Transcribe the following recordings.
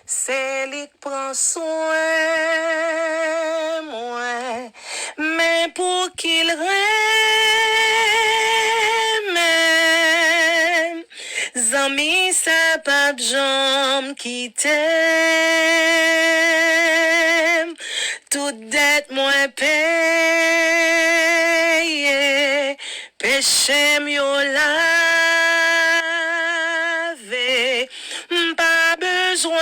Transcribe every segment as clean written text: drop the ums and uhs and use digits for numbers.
c'est lui qui prend soin, moi, mais pour qu'il règne, zami, ça pas de jambe qui t'aime, toute dette moins payée, péché mieux lavé, pas besoin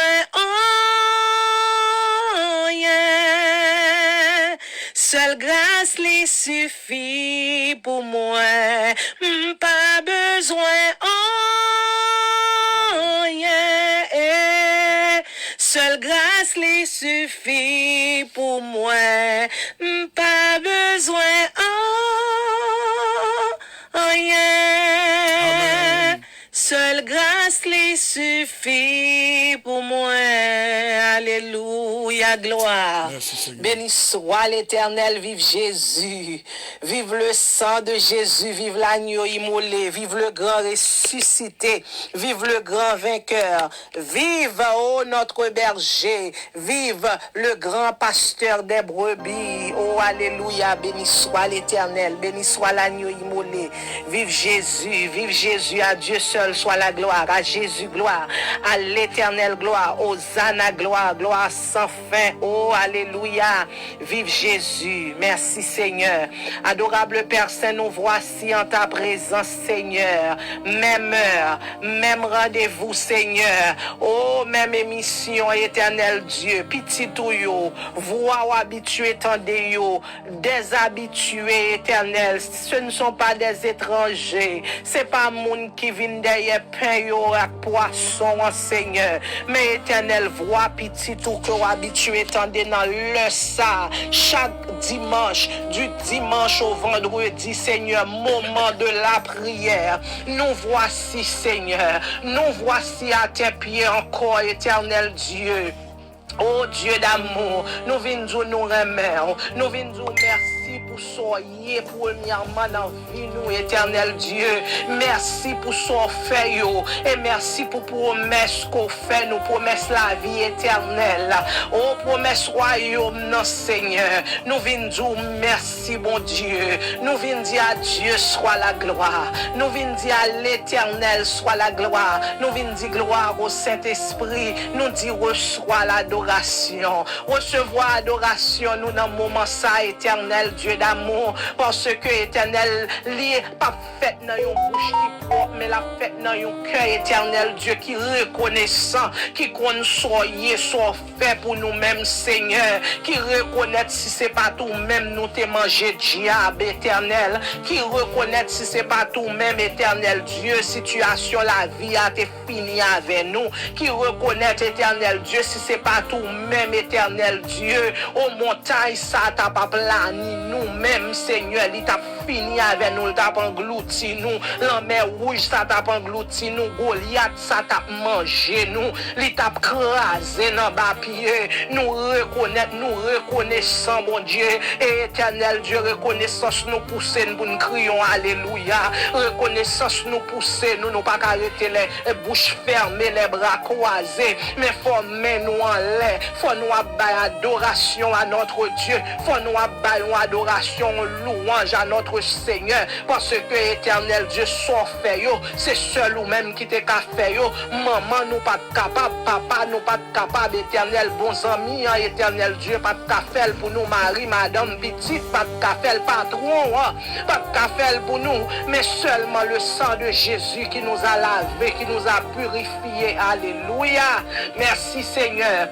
rien, seule grâce les suffit pour moi, pas besoin rien, seule grâce les suffit pour moi, pas besoin rien, seule grâce les suffit pour moi. Alléluia, gloire. Béni soit l'Éternel, vive Jésus, vive le sang de Jésus, vive l'agneau immolé, vive le grand ressuscité, vive le grand vainqueur, vive, oh notre berger, vive le grand pasteur des brebis. Oh, alléluia, béni soit l'Éternel, béni soit l'agneau immolé, vive Jésus, à Dieu seul soit la gloire, à Jésus gloire, à l'Éternel gloire, Hosanna gloire, gloire sans fin. Oh, alléluia, vive Jésus, merci Seigneur. Adorable Père Saint, nous voici en ta présence Seigneur, même heure, même rendez-vous Seigneur, oh, même émission éternel Dieu, petit tout yo, voix ou habitués tendez yo, des habitués éternels, ce ne sont pas des étrangers, c'est pas monde qui vient derrière pain yo ak poisson Seigneur, mais éternel voix petit tout que ou habitués tendez dans le ça, chaque dimanche, du dimanche au vendredi Seigneur, moment de la prière, nous voici Seigneur, nous voici à tes pieds encore éternel Dieu. Oh Dieu d'amour, nous venons nous remercier, nous venons merci pour soyez premièrement dans vie nous éternel Dieu. Merci pour son fait et merci pour promesse qu'on fait, nous promesse la vie éternelle. Oh promesse royaume non Seigneur. Nous venons dire merci bon Dieu. Nous venons dire à Dieu soit la gloire. Nous venons dire à l'éternel soit la gloire. Nous venons dire gloire au Saint-Esprit. Nous disons reçois l'adoration. Recevoir adoration nous dans le moment ça éternel Dieu d'amour, parce que éternel li pas fait dans une bouche qui propre, mais la fait dans un cœur éternel Dieu qui reconnaissant, qui consoye soit fait pour nous-mêmes Seigneur, qui reconnaît si c'est pas tout même nous t'es mangé diable éternel, qui reconnaît si c'est pas tout même éternel Dieu, situation la vie a été finie avec nous, qui reconnaît éternel Dieu si c'est pas tout même éternel Dieu, aux montagnes ça t'a pas plani nous-mêmes Seigneur, il t'a fini avec nous, il t'a englouti nous, la mer rouge ça t'a englouti nous, Goliath ça t'a mangé nous, il t'a crasé dans bas pied, nous reconnaissons mon Dieu, et éternel Dieu, reconnaissance nous pousser pour nous crions alléluia, reconnaissance nous pousser, nous pas arrêter les bouches fermées, les bras croisés, mais faut mettre nous en l'air, faut nous abailler adoration à notre Dieu, faut nous abailler adoration, louange à notre Seigneur, parce que éternel Dieu soit fait, c'est seul ou même qui t'est qu'à faire, maman nous pas capable, papa nous pas capable, éternel bons amis, éternel Dieu pas capable pour nous, mari, madame, petite, pas capable, patron, pas capable pour nous, mais seulement le sang de Jésus qui nous a lavé, qui nous a purifié, alléluia, merci Seigneur.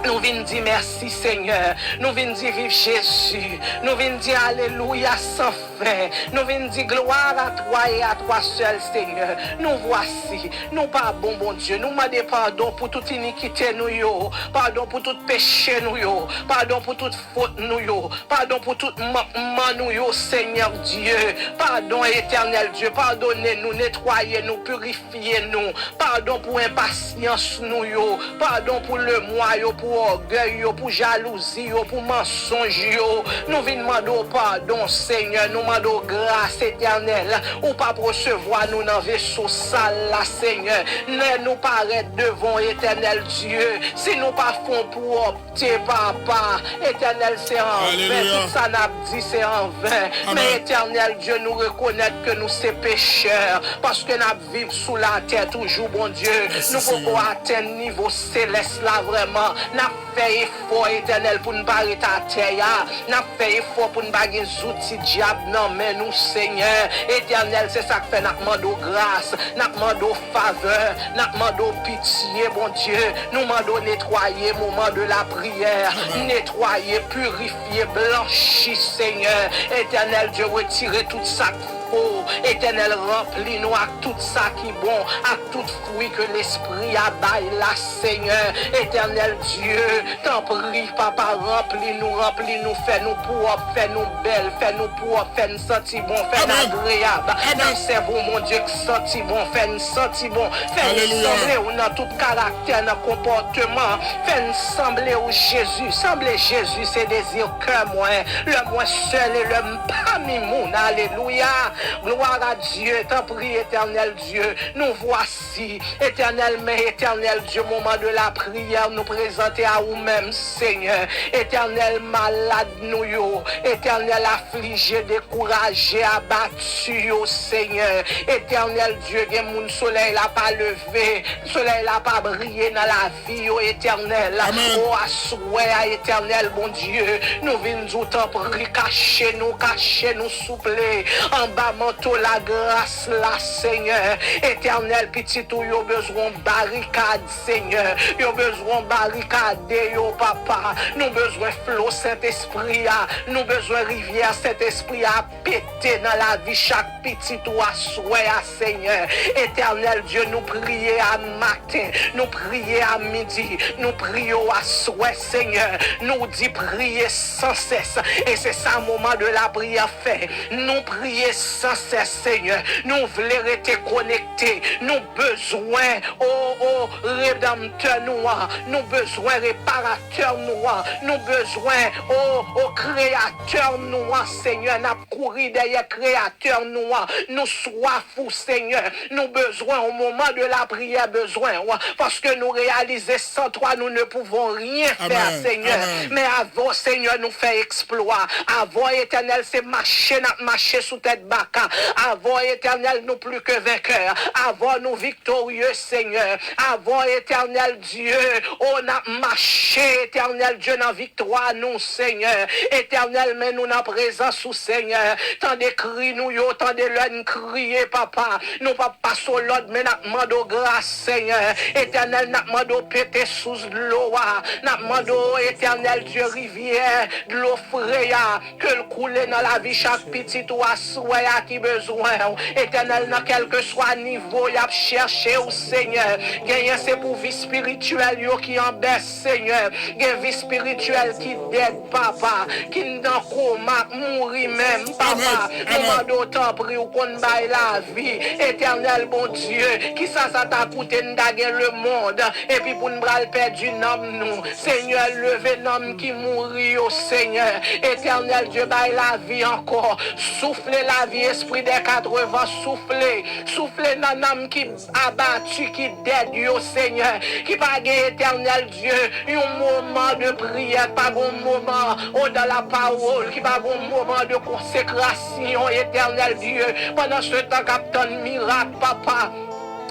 Nous venons dire merci Seigneur, nous venons dire vive Jésus, nous venons dire alléluia sans fin, nous venons dire gloire à toi et à toi seul Seigneur, nous voici, nous pas bon Dieu, nous demandons pardon pour toute iniquité nous, pardon pour tout péché nous, pardon pour toute faute nous, pardon pour tout manquement nous Seigneur Dieu, pardon éternel Dieu, pardonnez-nous, nettoyez-nous, purifiez-nous, pardon pour impatience nous, pardon pour le moi, pour orgueil, pour jalousie, pour mensonge, nous venons demander pardon, Seigneur, nous demandons grâce éternelle. Ou pas recevoir nous dans vaisseau sale, la Seigneur. Ne nous paraître devant éternel Dieu. Si nous pas font pour opter, papa. Éternel, c'est en vain. Tout ça n'a dit, c'est en vain. Amen. Mais éternel Dieu, nous reconnaître que nous sommes pécheurs. Parce que nous vivons sous la terre toujours, bon Dieu. Merci, nous pouvons Seigneur. atteindre niveau céleste là, vraiment. Nous fait effort éternel pour nous barrer ta terre. Nous fait effort pour nous barrer les outils diable. Non, mais nous, Seigneur, éternel, c'est ça que fait nous demandons grâce, nous demandons faveur, nous demandons pitié, bon Dieu. Nous demandons nettoyer au moment de la prière. Nettoyer, purifier, blanchir, Seigneur. Éternel Dieu, retirer tout ça. Oh, éternel, remplis-nous à tout ça qui est bon, à tout fruit que l'esprit abaille là, Seigneur. Éternel Dieu, t'en prie, papa, remplis-nous, fais-nous propres, fais-nous belles, fais-nous propres, fais-nous sentir bon, fais-nous agréable. Fais-nous cerveau, mon Dieu, sentir bon, fais-nous sentir bon, fais-nous sembler ou dans tout caractère, dans comportement, fais-nous sembler au Jésus. Sembler Jésus, c'est désir que moi, le moi seul et le parmi moun. Alléluia. Gloire à Dieu, t'en prie, éternel Dieu. Nous voici, éternel, mais éternel Dieu, moment de la prière, nous présenter à vous-même, Seigneur. Éternel, malade, nous, yo. Éternel, affligé, découragé, abattu, yo, Seigneur. Éternel Dieu, mon soleil n'a pas levé, soleil n'a pas brillé dans la vie, yo, éternel. Amen. Oh, assoyez, éternel, bon Dieu. Nous venons tout en prie, cachez-nous, soufflez. En bas, manteau la grâce là, Seigneur. Éternel, petit tout, yo besoin barricade, Seigneur. Yo besoin barricade, yo papa. Nous besoin flot Saint-Esprit, nous besoin rivière Saint-Esprit à péter dans la vie chaque petit tout à souhait, Seigneur. Éternel Dieu, nous prions à matin, nous prions à midi, nous prions à souhait, Seigneur. Nous dit prier sans cesse. Et c'est ça le moment de la prière fait. Nous prions sans cesse, Seigneur. Nous voulons rester connectés. Nous besoin, rédempteur noir. Nous besoin réparateur noir. Nous besoin, créateur noir, Seigneur. Nous courir derrière créateur noir. Nous soifs, Seigneur. Nous besoin au moment de la prière, besoin. Parce que nous réalisons sans toi, nous ne pouvons rien faire, Seigneur. Amen. Mais avant, Seigneur, nous fait exploit. Avant, éternel, c'est marcher sous tête baka. Avant, éternel, nous plus que vainqueurs. Avant, nous victorieux, Seigneur. Avant, éternel Dieu, on a marché, éternel Dieu, dans victoire, nous, Seigneur. Éternel, mais nous, dans présence, sous Seigneur. Tant de cris, nous, yo, tant de l'un crier, papa. Nous, pas passer l'autre, mais nous demandons grâce, Seigneur. Éternel, nous demandons péter sous l'eau. Nous demandons, éternel Dieu, rivière, de l'eau fraîche, que le couler dans la vie, chaque petit ou assoya qui besoin. Éternel, dans quel que soit niveau, il a cherché au Seigneur. Gagner c'est pour vie spirituelle yo qui en baisse, Seigneur. Gagne vie spirituelle qui dead, papa. Qui dans coma, mourir même, papa. Nous d'autant pris ou qu'on baille la vie. Éternel, bon Dieu, qui ça t'a coûté d'aguer le monde. Et puis pour nous perdre du nom, nous. Seigneur, levez l'homme qui mourit au Seigneur. Éternel Dieu, baille la vie encore. Soufflez la vie, esprit des 80, soufflez. Soufflez dans l'homme qui abattu, qui dead, yo Seigneur. Qui pas éternel Dieu. Un moment de prière, pas un moment dans la parole, qui pas un moment de consécration, éternel Dieu. Pendant ce temps, captain miracle, papa.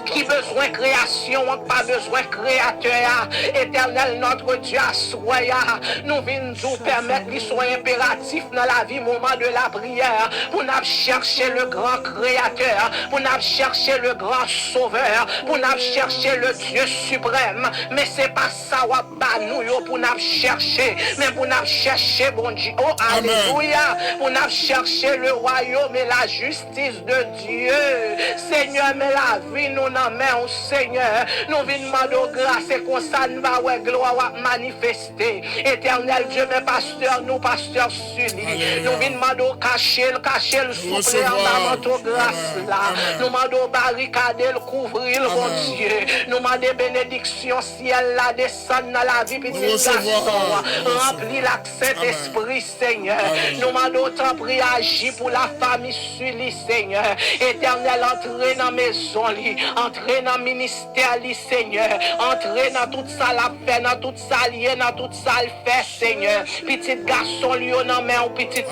Qui besoin création, pas besoin créateur. Éternel, notre Dieu, soya. Nous venons nous permettre qu'il soit impératif dans la vie, moment de la prière, pour nous chercher le grand créateur, pour nous chercher le grand sauveur, pour nous chercher le Dieu suprême. Mais c'est pas ça, nous, pour nous chercher, mais pour nous chercher, bon Dieu. Oh, alléluia. Pour nous chercher le royaume et la justice de Dieu. Seigneur, mais la vie, nous main au Seigneur, nous venons demander grâce et qu'on ça nous va ouais gloire manifester. Éternel Dieu, mes pasteurs, nous pasteurs Sully, nous venons demander cacher le souffler en bas manteau grâce là. Nous demandons barricader, le couvrir, le bon Dieu. Nous demandons bénédiction ciel là, descend dans la vie petit garçon. Remplis l'accès d'esprit, Seigneur. Nous demandons tant prier agir pour la famille Sully, Seigneur. Éternel, entrez dans la maison, entrez dans le ministère, Seigneur. Entrez dans tout ça la fait, dans tout ça lié, dans tout ça le fait, Seigneur. Petit garçon, lui, on en met, ou petite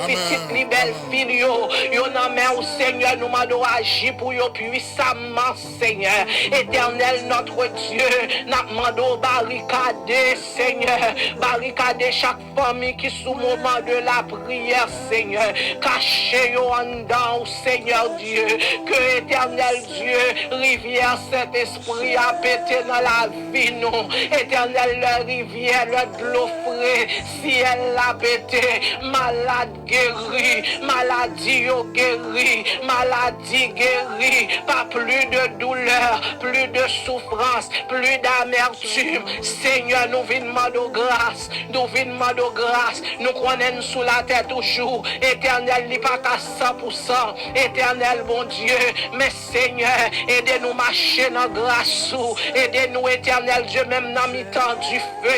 belle fille, yo nan men ou Seigneur, nous demandons agir pour yo puissamment, Seigneur. Éternel, notre Dieu, nous demandons barricader, Seigneur. Barricader chaque famille qui sous moment de la prière, Seigneur. Cachez yo en dedans, Seigneur Dieu. Que éternel Dieu, rivière Saint-Esprit a pété dans la vie, nous. Éternel, la rivière, le de l'eau frais, ciel l'a pété, malade guéri, maladie yo guéri, maladie guéri, pas plus de douleur, plus de souffrance, plus d'amertume. Seigneur, nous venons de grâce, nous venons de grâce, nous connaissons sous la tête toujours, éternel, n'est pas qu'à 100%, éternel, bon Dieu, mais Seigneur, aidez-nous marcher dans grâce, aidez-nous, éternel Dieu, même dans mi-temps du feu,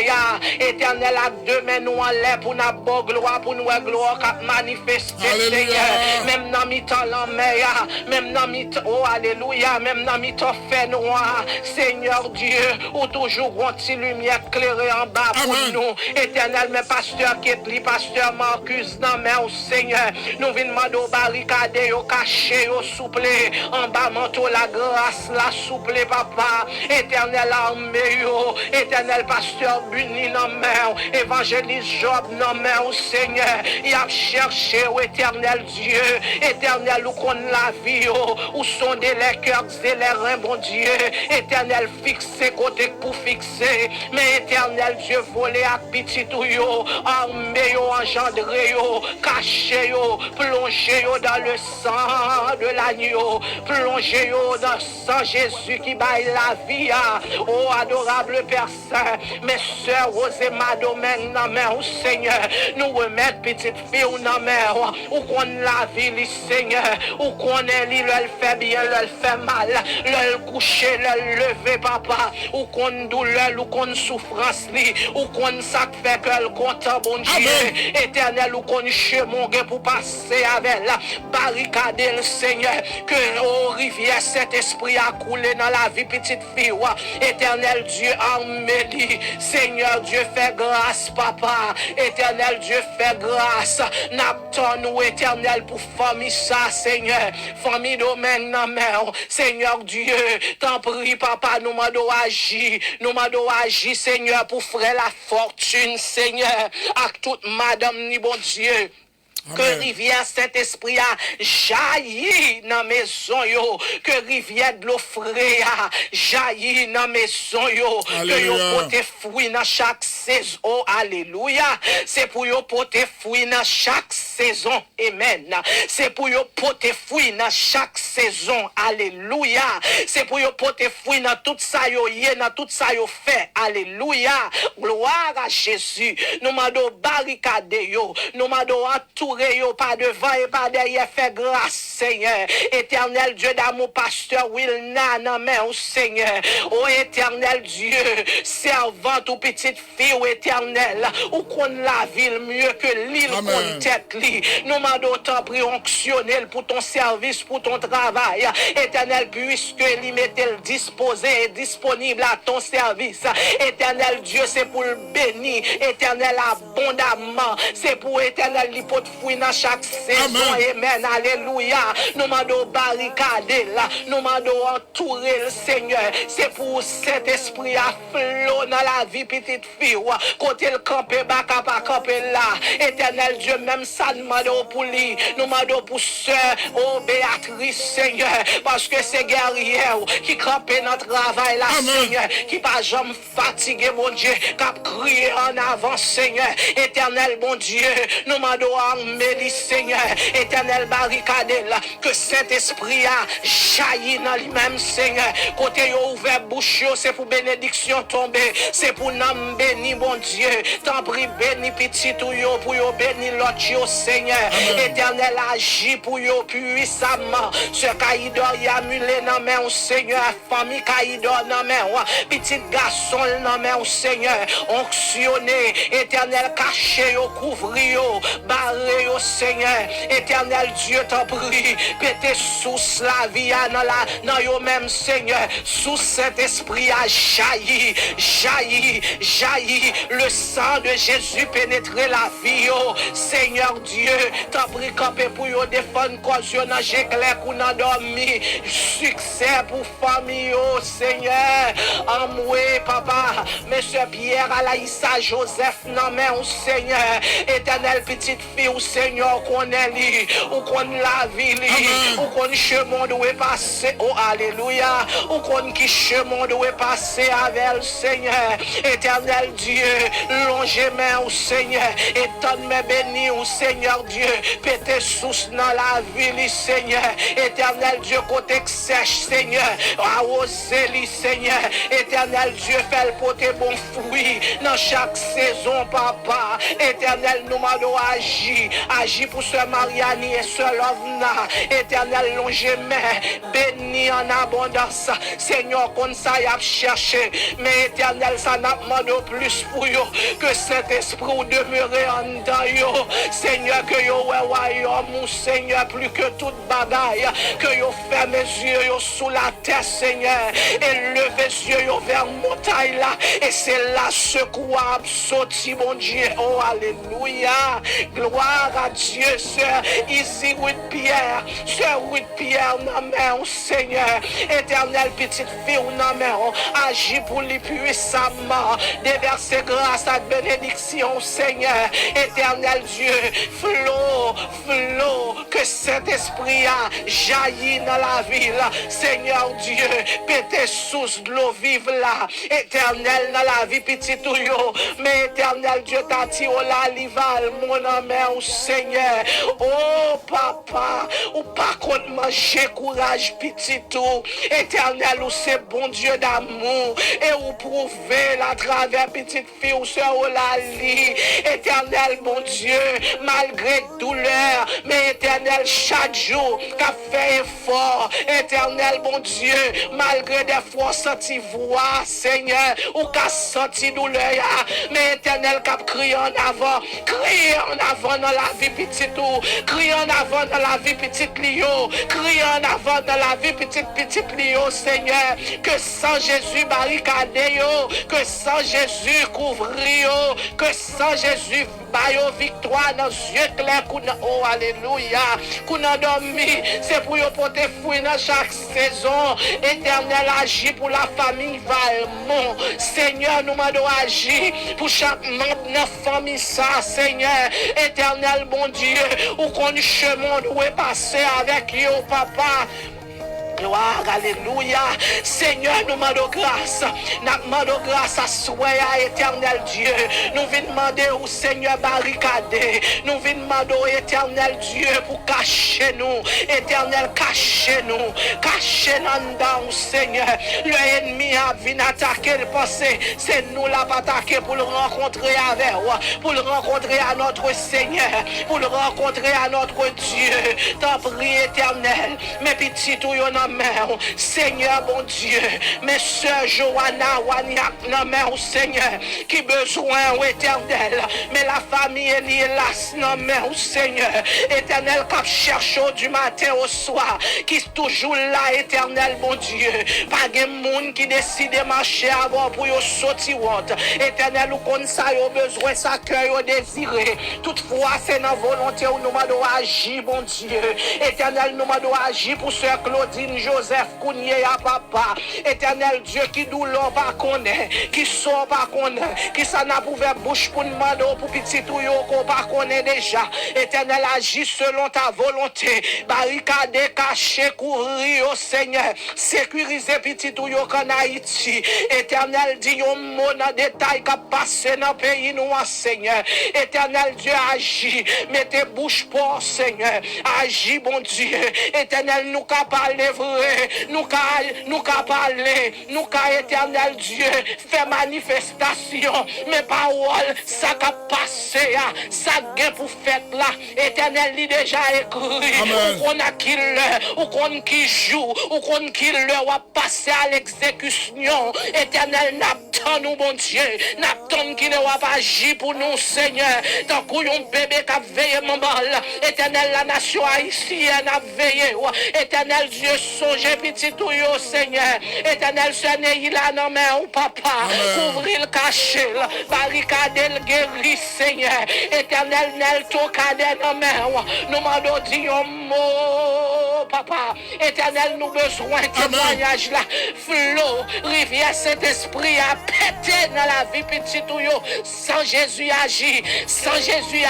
éternel, à demain nous en l'air pour nous beau gloire, pour nous gloire qui manifester, Seigneur, même dans mi-temps l'enmer, même dans mi-temps, oh alléluia, même dans mi-temps fait noir, Seigneur Dieu, ou toujours une lumière éclairée en bas pour nous, éternel, mais pasteur Ketli, pasteur Marcus, dans main au Seigneur, nous venons demander au barricade, au caché, au souple, en bas manteau la grâce, la souple, papa, éternel armé, éternel pasteur Buni, dans main, évangéliste Job, dans main au Seigneur, il a cherché, au éternel Dieu, éternel, où qu'on la vie, où sont les cœurs et les reins, bon Dieu, éternel, fixé côté pour fixer, mais éternel Dieu, volé à petit tout yo, armé yo, engendré yo, caché yo, plongé yo dans le sang de l'agneau, plongé yo dans le sang Jésus qui baille la vie, oh adorable Père Saint, mes soeurs, Rose et Madomène, dans main au Seigneur, nous remettre petite fille dans main, où qu'on la vie, Seigneur, où qu'on est, elle fait bien, elle fait mal, elle coucher, elle lever, papa, où qu'on douleur, où qu'on souffrance, où qu'on ça fait que le content, bon Dieu, éternel, où qu'on chemin pour passer avec la barricade, le Seigneur, que aux rivières, cet esprit a coulé dans la vie, petite fille, éternel Dieu, emmêlé, Seigneur Dieu, fait grâce, papa, éternel Dieu, fait grâce, n'attend nous, éternel, pour famille ça, Seigneur, famille domaine, Seigneur Dieu, t'en prie, papa, nous m'adons agir, Seigneur, pour frère la fortune, Seigneur, à toute madame, ni bon Dieu. Que rivière Saint-Esprit a jailli dans maison yo, que rivière de l'eau frais a jailli dans maison yo, que yo porter fruit dans chaque saison. Oh, alléluia. C'est pour yo porter fruit dans chaque saison. Amen. C'est pour yo porter fruit dans chaque saison. Alléluia. C'est pour yo porter fruit dans tout ça yo yé, dans tout ça yo fait. Alléluia. Gloire à Jésus. Nous m'adons barricader yo, nous m'adons entourer yo, pas devant et pas derrière, fait grâce, Seigneur. Éternel Dieu d'amour, pasteur Wilna, non mais au Seigneur. Oh éternel Dieu, servante ou petite fille, ou éternel, ou qu'on la ville mieux que l'île qu'on tête li. Nous m'adons tant pris onctionnel pour ton service, pour ton travail. Éternel, puisque lui mettait disposé et disponible à ton service. Éternel Dieu, c'est pour le bénir. Éternel, abondamment. C'est pour éternel, l'hypothèse dans chaque saison. Amen. Alléluia. Nous m'adons barricader là. Nous m'adons entourer le Seigneur. C'est pour cet esprit à flot dans la vie petite fille. Côté le camper, baka pas camper là. Éternel Dieu, même ça nous m'adons pour lui. Nous m'adons pour sœur, oh Béatrice, Seigneur. Parce que c'est guerrière qui campait dans le travail là, Seigneur. Qui pas jamais fatigué, mon Dieu. Qui a crié en avant, Seigneur. Éternel, mon Dieu. Nous m'adons armé, Seigneur, éternel barricade là, que cet esprit a jailli dans lui-même, Seigneur, côté yo ouvert bouche bouche, c'est pour bénédiction tomber, c'est pour nous bénir, mon Dieu. T'en prie, bénis petit ou yo, pour yo bénir l'autre, yo, Seigneur. Éternel, agis pour yo puissamment. Ce caïdor y a mulé dans main, Seigneur. Famille caïdor dans main, petit garçon dans main, Seigneur. Onctionné, éternel, caché, yo, couvri, yo, barré, yo, Seigneur. Éternel Dieu, t'en prie, pété sous la vie, dans yo même, Seigneur. Sous cet esprit a jailli, jailli, jailli. Le sang de Jésus pénétrer la vie, oh. Seigneur Dieu, t'as pris campé pour yo défendre cause yo nan j'éclair qu'on a dormi. Succès pour famille, oh Seigneur. Amoué, papa, monsieur Pierre, Alaïssa, Joseph, non mais oh Seigneur. Éternel petite fille, oh Seigneur, qu'on est li, ou qu'on la vie li, ou qu'on chemin doit passer, oh alléluia, ou qu'on qui chemin doit passer avec le Seigneur. Éternel Dieu, longez main au Seigneur, et donne-moi béni au Seigneur Dieu, pété sous dans la ville, Seigneur. Éternel Dieu, côté sèche, Seigneur, arrosez-les, Seigneur. Éternel Dieu, fait le porter bon fruit dans chaque saison, papa. Éternel, nous m'adons agir, agir pour ce Mariani et ce Lovna. Éternel, longez main, béni en abondance, Seigneur, qu'on ça y a cherché, mais éternel, ça n'a pas de plus pour yo, que cet esprit demeurer en dedans yo, Seigneur, que yo royaume, Seigneur, plus que toute bagaille, que yo ferme les yeux yo sous la terre, Seigneur, et levez les yeux yo vers montagne là, et c'est là secours sorti, mon Dieu, oh alléluia, gloire à Dieu, sœur, ici Ruth Pierre, sœur Ruth Pierre, non mais oh Seigneur, éternel petite fille, non mais agis pour les puissamment, déverser grâce à bénédiction, Seigneur, éternel Dieu, flot, que cet esprit a jailli dans la ville, Seigneur Dieu, pété sous de l'eau vive là, éternel dans la vie petite ou yo, mais éternel Dieu t'a tiré la lival, mon amour, Seigneur, oh papa, ou pas contre manger courage petit tout, éternel ou c'est bon Dieu d'amour, et ou prouver la travers petite fille ou soeur ou la lit, éternel bon Dieu, malgré douleur, mais éternel chaque jour, qu'a fait effort, éternel bon Dieu, malgré des fois senti voix, Seigneur, ou qu'a senti douleur, mais éternel qu'a crié en avant dans la vie petite ou, crié en avant dans la vie petite Lio, crié en avant dans la vie petite Lio, Seigneur, que sans Jésus barricadé yo, que sans Jésus couvrir yo, que sans Jésus bayo victoire dans yeux clairs, oh alléluia, qu'on a dormi, c'est pour yo porter fruit dans chaque saison, éternel agit pour la famille Valmont, Seigneur nous m'adons agir pour chaque membre de la famille ça, Seigneur, éternel bon Dieu, où qu'on chemin doit passer avec yo papa. Gloire, alléluia. Seigneur, nous demandons grâce. Nous demandons grâce à soi, éternel Dieu. Nous venons demander au Seigneur barricadé. Nous venons demander au éternel Dieu pour cacher nous. Éternel, cachez-nous. Cachez-nous dans Seigneur. L'ennemi a venu attaquer le passé. C'est nous là pour attaquer pour le rencontrer avec vous. Pour le rencontrer à notre Seigneur. Pour le rencontrer à notre Dieu. T'en prie, éternel. Mes petits tout yon mère, Seigneur bon Dieu, mes soeurs Johanna, Waniak, non mère, Seigneur, qui besoin au éternel, mais la famille est liée là, non mère, Seigneur, éternel, qui cherche du matin au soir, qui est toujours là, éternel bon Dieu, pas de monde qui décide de marcher avant pour y sortir, éternel, ou qu'on ça, y a besoin, ça cœur, désiré, toutefois, c'est dans volonté où nous m'avons agi, bon Dieu, éternel, nous m'avons agi pour sœur Claudine, Joseph Kounye à papa, éternel Dieu qui douleur pas connaît, qui sort pas connaît, qui ça n'a pas bouche pour demander pour petit ou yo qu'on pas connaît déjà, éternel agis selon ta volonté, barricade, caché, courir au Seigneur, sécuriser petit ou yo qu'en Haïti, éternel dit un mot dans détail qui passe dans le pays nous Seigneur, éternel Dieu agis, mettez bouche pour Seigneur, agis bon Dieu, éternel nous capable délivrer, nous qu'à parler, nous qu'à éternel Dieu, faire manifestation, mes paroles, ça qu'a passé, ça gain pour faire là, éternel il déjà écrit, ou qu'on a qui l'heure, ou qu'on qui joue, ou qu'on qui l'heure, ou passer à l'exécution, éternel n'attend nous, bon Dieu, n'attend qui ne va pas agir pour nous, Seigneur, tant qu'on un bébé qui a veillé, mon bal, éternel la nation haïtienne a veillé, éternel Dieu, songe petit tout, Seigneur, éternel, ce n'est il a non mais ou papa, couvrir le cachet, barricader le guéri, Seigneur, éternel, nel tocade non mais, nous m'en dit un mot, papa, éternel, nous besoin de témoignage là, flot, rivière, cet esprit a pété dans la vie, petit tout, sans Jésus agit, sans Jésus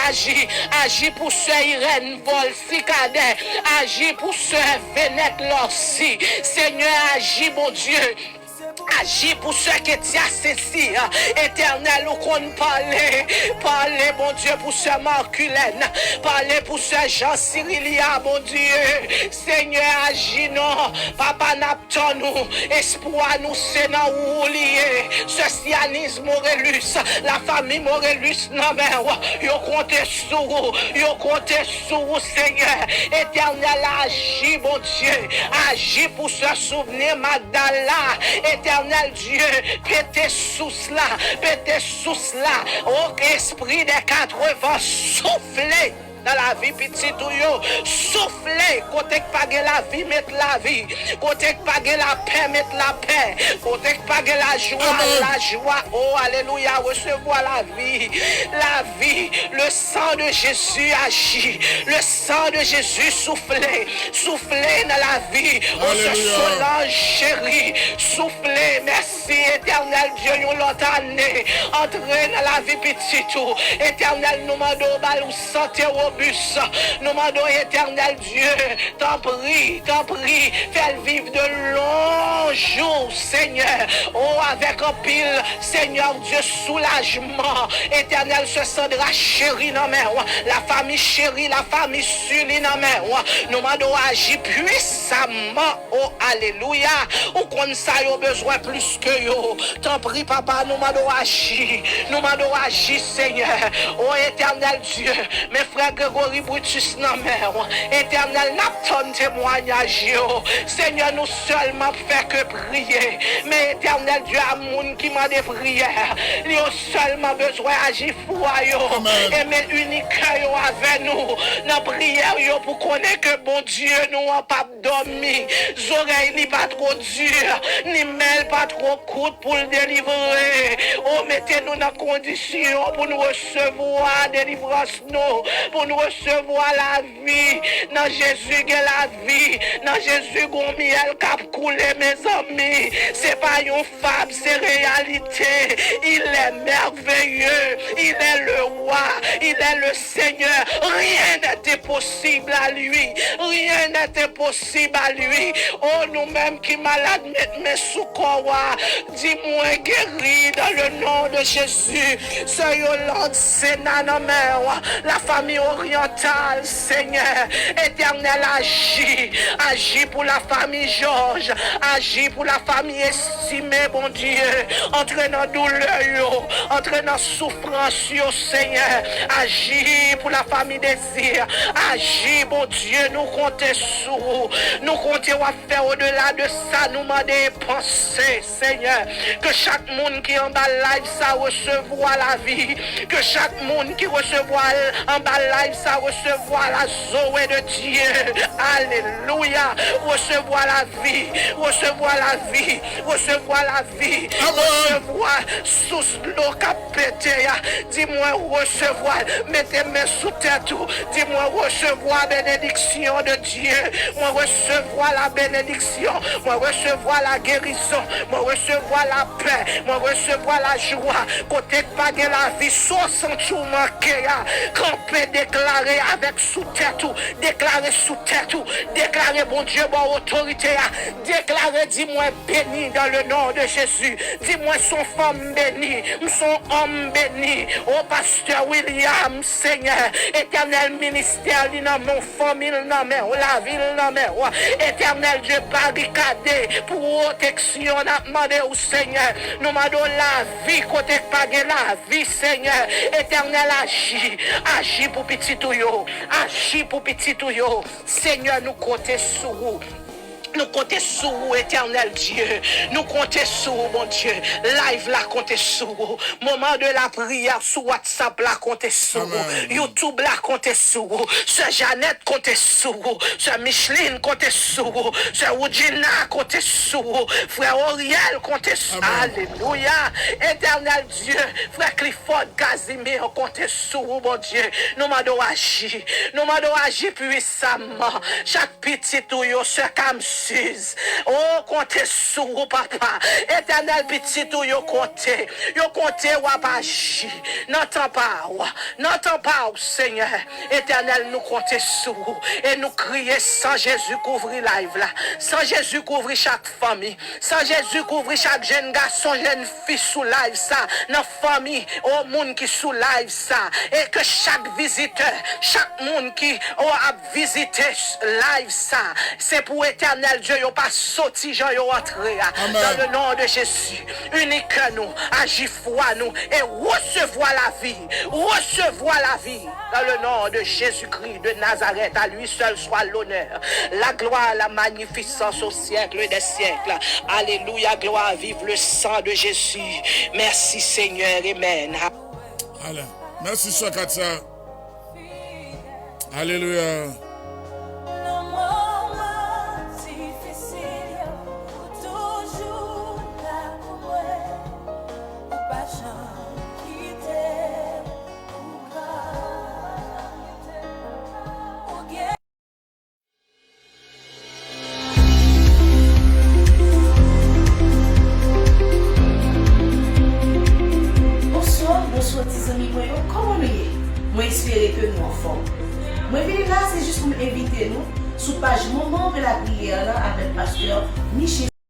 agit pour ce Irène, vol, si cadet, agit pour ce Vénète, l'orsi, Seigneur, agis, mon Dieu. Agis pour ceux qui étaient assaissis, éternel, ou qu'on parlez, bon Dieu, pour ce Marculène, parlez pour ce Jean-Cyrilia, bon Dieu, Seigneur, agis, non, papa n'attend nous, espoir nous, c'est non, ou lié, ce sionisme Morelus, la famille Morelus, non, mais, yo compte sur vous, Seigneur, éternel, agis, bon Dieu, agis pour ce souvenir, Magdala, éternel Dieu, pétez sous cela, oh esprit des 80, soufflez dans la vie petite ou yo, soufflez, côté que pas la vie, mettre la vie, côté que pas la paix, mettre la paix, côté que pas la joie, oh alléluia, recevoir la vie, le sang de Jésus agit, le sang de Jésus soufflez dans la vie, oh ce Solange chéri, soufflez, merci éternel Dieu, nous l'autre année, entrez dans la vie petite ou, éternel nous mandons balou santé robuste, nous mandons éternel Dieu, t'en prie, fais vivre de longs jours, Seigneur, oh avec un pile, Seigneur Dieu, soulagement, éternel se sendra chéri dans main, la famille chérie, la famille suli dans main, nous mandons agir puissamment, oh alléluia, ou qu'on ça y a besoin plus que yo, t'en prie papa, nous mandons agir, Seigneur, oh éternel Dieu, mes frères Grégory Brutus non mais, éternel n'a ton témoignage, Seigneur nous seulement fait que prier, mais éternel Dieu a moun qui m'a des prières, il a seulement besoin d'agir foi et mais unique avec nous, dans prière pour connaître que bon Dieu nous a pas dormi, oreilles ni pas trop dur, ni mêle pas trop courte pour le délivrer, oh mettez-nous dans condition pour nous recevoir délivrance nous, pour nous recevoir la vie, dans Jésus il y a la vie, dans Jésus il y a miel cap coulé mes amis, c'est pas une fable, c'est réalité, il est merveilleux, il est le roi, il est le Seigneur, rien n'était possible à lui, oh nous-mêmes qui malades, mais sous quoi, dis-moi guéri dans le nom de Jésus, ce Yolande Sénat, la famille orientale, Seigneur, éternel, agis pour la famille Georges, agis pour la famille estimée, bon Dieu, entraînant douleur, entraînant souffrance, Seigneur, agis pour la famille Désir, agis, bon Dieu, nous comptons sur vous, nous comptons à faire au-delà de ça, nous demander penser, Seigneur, que chaque monde qui est en bas live, ça recevoir la vie, que chaque monde qui recevoir en bas live, ça recevoir la Zoé de Dieu, alléluia, recevoir la vie, recevoir sous l'eau capété, dis-moi recevoir, mettez mes sous tête, dis-moi recevoir bénédiction de Dieu, moi recevoir la bénédiction, moi recevoir la guérison, moi recevoir la paix, moi recevoir la joie, côté pas de la vie, sans tout manquer, camper des déclarer avec sous terre tout, déclarer sous terre tout, déclarer bon Dieu, bon autorité, déclarer, dis-moi béni dans le nom de Jésus, dis-moi son femme bénie, son homme béni, au pasteur William, Seigneur, éternel ministère, dans mon famille, dans la ville, dans éternel Dieu barricadé pour protection, on a demandé au Seigneur, nous demandons la vie, côté pas la vie, Seigneur, éternel agis pour petit touyo, agis pour petit touyo, Seigneur, nous comptons sur vous. Nous comptons sur vous, éternel Dieu. Nous comptons sur vous, mon Dieu. Live là, comptez sur vous. Moment de la prière sur WhatsApp là, comptez sur vous. YouTube là, comptez sur vous. Sœur Jeannette, comptez sur vous. Sœur Micheline, comptez sur vous. Sœur Woudjina, comptez sur vous. Frère Auriel, comptez sur vous. Alléluia. Éternel Dieu. Frère Clifford, Casimir, comptez sur vous, mon Dieu. Nous m'avons agi. Nous m'avons agi puissamment. Chaque petit tuyau, sœur Kamsi. Oh, comptez sur vous, papa. Éternel petit ou yo comptez ou agir. N'entends pas, Seigneur. Éternel, nous comptez sur vous. Et nous crier sans Jésus couvrir live là. Sans Jésus couvrir chaque famille. Sans Jésus couvrir chaque jeune garçon, jeune fille sous live ça. Dans famille, au monde qui sous live ça. Et que chaque visiteur, chaque monde qui a visité live ça, c'est pour éternel Dieu, yo pas sorti, Jean, yo entré dans le nom de Jésus. Unique nous, agis foi nous et recevoir la vie. Recevoir la vie dans le nom de Jésus-Christ de Nazareth. À lui seul soit l'honneur, la gloire, la magnificence au siècle des siècles. Alléluia, gloire, vive le sang de Jésus. Merci Seigneur, amen. Allez. Merci Katia. Alléluia. Bonsoir, petits amis, comment nous y moi espérer que nous en forme. Moi venir là, c'est juste pour inviter nous sur page Moment de la prière là avec pasteur Michel.